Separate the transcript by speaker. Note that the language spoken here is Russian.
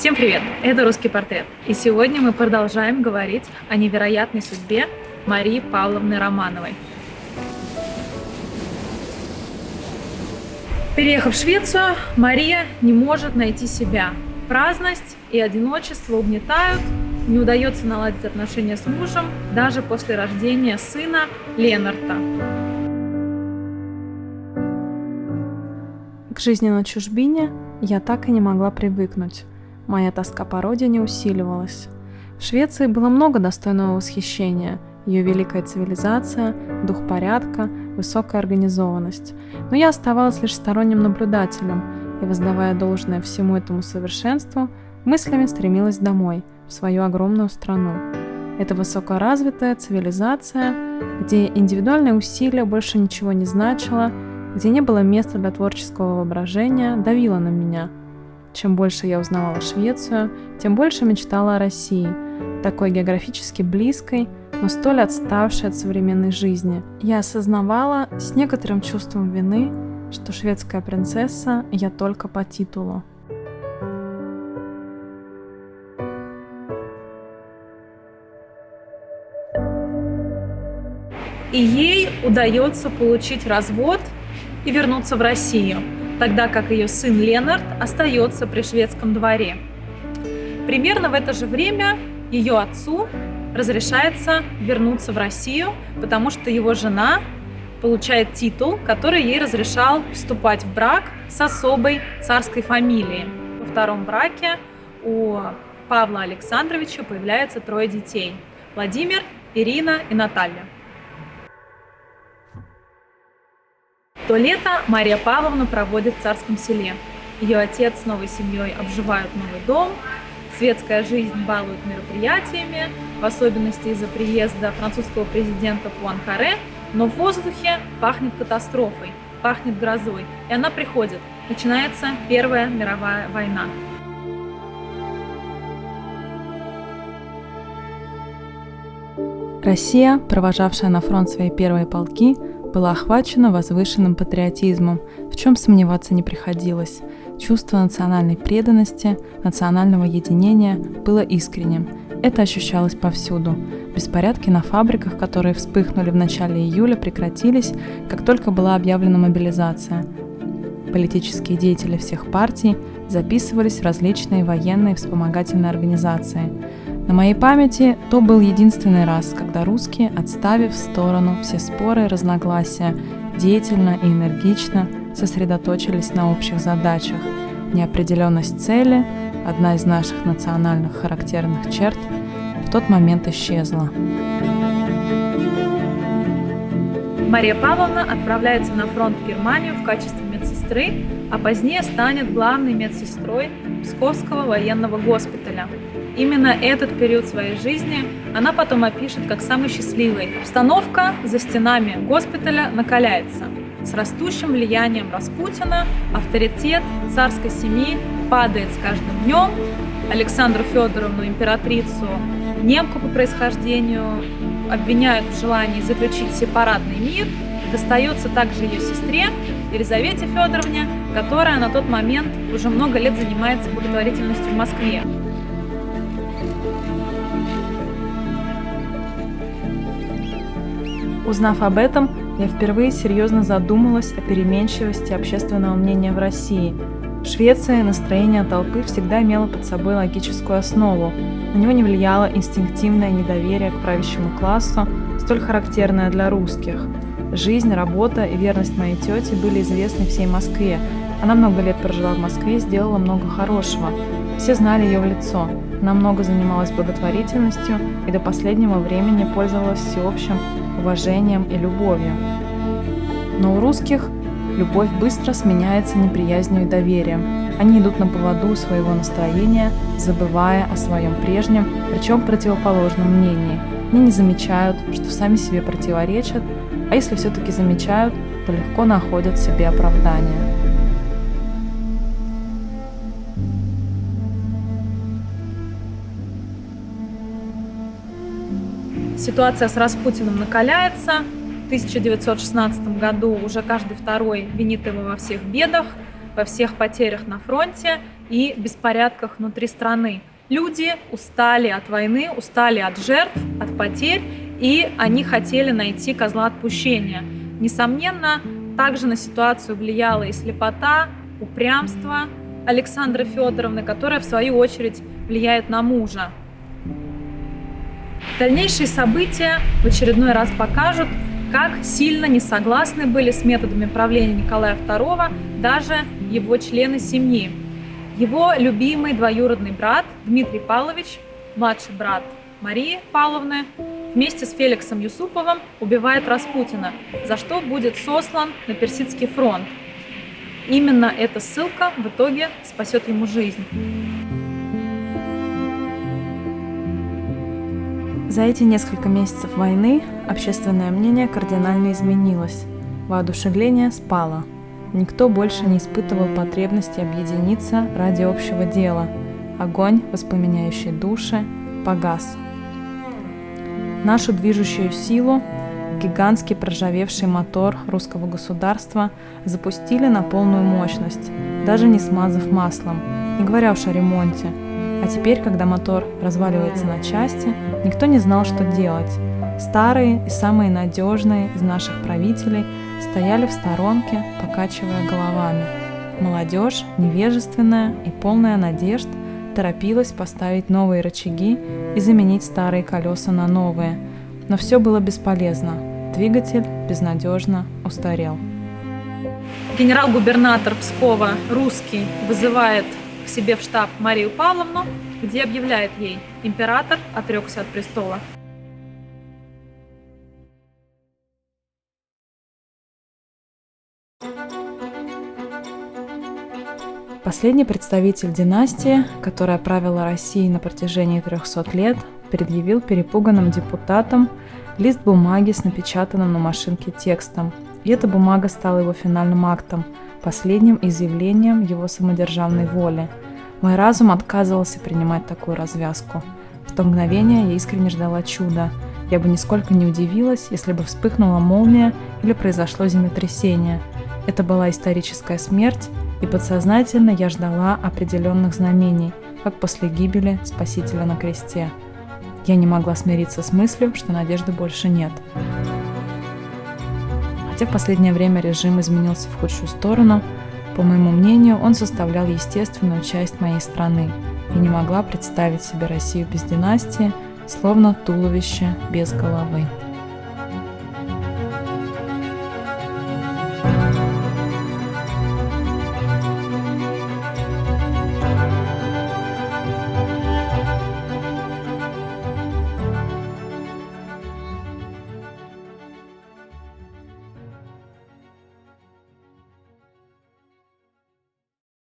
Speaker 1: Всем привет! Это «Русский портрет». И сегодня мы продолжаем говорить о невероятной судьбе Марии Павловны Романовой. Переехав в Швецию, Мария не может найти себя. Праздность и одиночество угнетают, не удается наладить отношения с мужем даже после рождения сына Ленарта.
Speaker 2: К жизни на чужбине я так и не могла привыкнуть. Моя тоска по родине усиливалась. В Швеции было много достойного восхищения. Ее великая цивилизация, дух порядка, высокая организованность. Но я оставалась лишь сторонним наблюдателем и, воздавая должное всему этому совершенству, мыслями стремилась домой, в свою огромную страну. Это высокоразвитая цивилизация, где индивидуальные усилия больше ничего не значило, где не было места для творческого воображения, давила на меня. Чем больше я узнавала Швецию, тем больше мечтала о России, такой географически близкой, но столь отставшей от современной жизни. Я осознавала с некоторым чувством вины, что шведская принцесса я только по титулу.
Speaker 1: И ей удается получить развод и вернуться в Россию, тогда как ее сын Ленарт остается при шведском дворе. Примерно в это же время ее отцу разрешается вернуться в Россию, потому что его жена получает титул, который ей разрешал вступать в брак с особой царской фамилией. Во втором браке у Павла Александровича появляется 3 детей: Владимир, Ирина и Наталья. То лето Мария Павловна проводит в Царском Селе. Ее отец с новой семьей обживают новый дом, светская жизнь балует мероприятиями, в особенности из-за приезда французского президента Пуанкаре, но в воздухе пахнет катастрофой, пахнет грозой, и она приходит. Начинается Первая мировая война.
Speaker 2: Россия, провожавшая на фронт свои первые полки, была охвачена возвышенным патриотизмом, в чем сомневаться не приходилось. Чувство национальной преданности, национального единения было искренним. Это ощущалось повсюду. Беспорядки на фабриках, которые вспыхнули в начале июля, прекратились, как только была объявлена мобилизация. Политические деятели всех партий записывались в различные военные вспомогательные организации. На моей памяти то был единственный раз, когда русские, отставив в сторону все споры и разногласия, деятельно и энергично сосредоточились на общих задачах. Неопределенность цели, одна из наших национальных характерных черт, в тот момент исчезла.
Speaker 1: Мария Павловна отправляется на фронт в Германию в качестве медсестры, а позднее станет главной медсестрой Псковского военного госпиталя. Именно этот период своей жизни она потом опишет как самый счастливый. Обстановка за стенами госпиталя накаляется. С растущим влиянием Распутина авторитет царской семьи падает с каждым днем. Александру Федоровну, императрицу, немку по происхождению, обвиняют в желании заключить сепаратный мир. Достается также ее сестре Елизавете Федоровне, которая на тот момент уже много лет занимается благотворительностью в Москве.
Speaker 2: Узнав об этом, я впервые серьезно задумалась о переменчивости общественного мнения в России. В Швеции настроение толпы всегда имело под собой логическую основу. На него не влияло инстинктивное недоверие к правящему классу, столь характерное для русских. Жизнь, работа и верность моей тети были известны всей Москве. Она много лет прожила в Москве и сделала много хорошего. Все знали ее в лицо. Она много занималась благотворительностью и до последнего времени пользовалась всеобщим уважением и любовью. Но у русских любовь быстро сменяется неприязнью и доверием. Они идут на поводу своего настроения, забывая о своем прежнем, причем противоположном мнении. Они не замечают, что сами себе противоречат, а если все-таки замечают, то легко находят себе оправдание.
Speaker 1: Ситуация с Распутиным накаляется. В 1916 году уже каждый второй винит его во всех бедах, во всех потерях на фронте. и беспорядках внутри страны. Люди устали от войны, устали от жертв, от потерь, и они хотели найти козла отпущения. Несомненно, также на ситуацию влияла и слепота, упрямство Александры Федоровны, которая в свою очередь влияет на мужа. Дальнейшие события в очередной раз покажут, как сильно не согласны были с методами правления Николая II даже его члены семьи. Его любимый двоюродный брат Дмитрий Павлович, младший брат Марии Павловны, вместе с Феликсом Юсуповым убивает Распутина, за что будет сослан на Персидский фронт. Именно эта ссылка в итоге спасет ему жизнь.
Speaker 2: За эти несколько месяцев войны общественное мнение кардинально изменилось. Воодушевление спало. Никто больше не испытывал потребности объединиться ради общего дела. Огонь, воспламеняющий души, погас. Нашу движущую силу, гигантский проржавевший мотор русского государства, запустили на полную мощность, даже не смазав маслом, не говоря уж о ремонте. А теперь, когда мотор разваливается на части, никто не знал, что делать. Старые и самые надежные из наших правителей стояли в сторонке, покачивая головами. Молодежь, невежественная и полная надежд, торопилась поставить новые рычаги и заменить старые колеса на новые. Но все было бесполезно. Двигатель безнадежно устарел.
Speaker 1: Генерал-губернатор Пскова, русский, вызывает к себе в штаб Марию Павловну, где объявляет ей: император отрекся от престола.
Speaker 2: Последний представитель династии, которая правила Россией на протяжении 300 лет, предъявил перепуганным депутатам лист бумаги с напечатанным на машинке текстом. И эта бумага стала его финальным актом, последним изъявлением его самодержавной воли. Мой разум отказывался принимать такую развязку. В то мгновение я искренне ждала чуда. Я бы нисколько не удивилась, если бы вспыхнула молния или произошло землетрясение. Это была историческая смерть, и подсознательно я ждала определенных знамений, как после гибели Спасителя на кресте. Я не могла смириться с мыслью, что надежды больше нет. Хотя в последнее время режим изменился в худшую сторону, по моему мнению, он составлял естественную часть моей страны. Я не могла представить себе Россию без династии, словно туловище без головы.